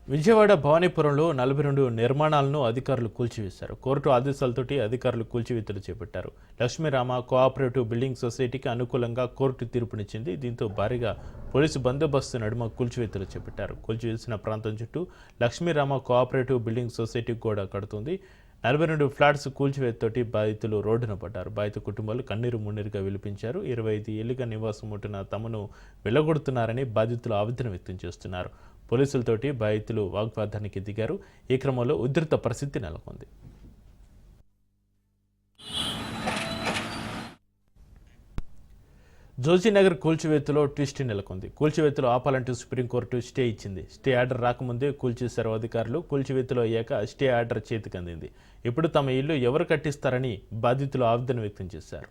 విజయవాడ భవానీపురంలో 42 నిర్మాణాలను అధికారులు కూల్చివేశారు. కోర్టు ఆదేశాలతోటి అధికారులు కూల్చివేతలు చేపట్టారు. లక్ష్మీరామ కోఆపరేటివ్ బిల్డింగ్ సొసైటీకి అనుకూలంగా కోర్టు తీర్పునిచ్చింది. దీంతో భారీగా పోలీసు బందోబస్తు నడుమ కూల్చివేతలు చేపట్టారు. కూల్చివేసిన ప్రాంతం చుట్టూ లక్ష్మీరామ కోఆపరేటివ్ బిల్డింగ్ సొసైటీ గోడ కడుతుంది. 42 ఫ్లాట్స్ కూల్చివేతతోటి బాధితులు రోడ్డున పడ్డారు. బాధిత కుటుంబాలు కన్నీరు మున్నీరుగా విలిపించారు. 25 ఏళ్లుగా నివాసం ఉంటున్న తమను వెళ్లగొడుతున్నారని బాధితులు ఆవేదన వ్యక్తం చేస్తున్నారు. పోలీసులతోటి బాధితులు వాగ్వాదానికి దిగారు. ఈ క్రమంలో ఉధృత పరిస్థితి నెలకొంది. జోజీనగర్ కూల్చివేతలో ట్విస్ట్ నెలకొంది. కూల్చివేతలు ఆపాలంటూ సుప్రీంకోర్టు స్టే ఇచ్చింది. స్టే ఆర్డర్ రాకముందే కూల్చేశారు అధికారులు. కూల్చివేతలు అయ్యాక స్టే ఆర్డర్ చేతికందింది. ఇప్పుడు తమ ఇల్లు ఎవరు కట్టిస్తారని బాధితులు ఆవేదన వ్యక్తం చేశారు.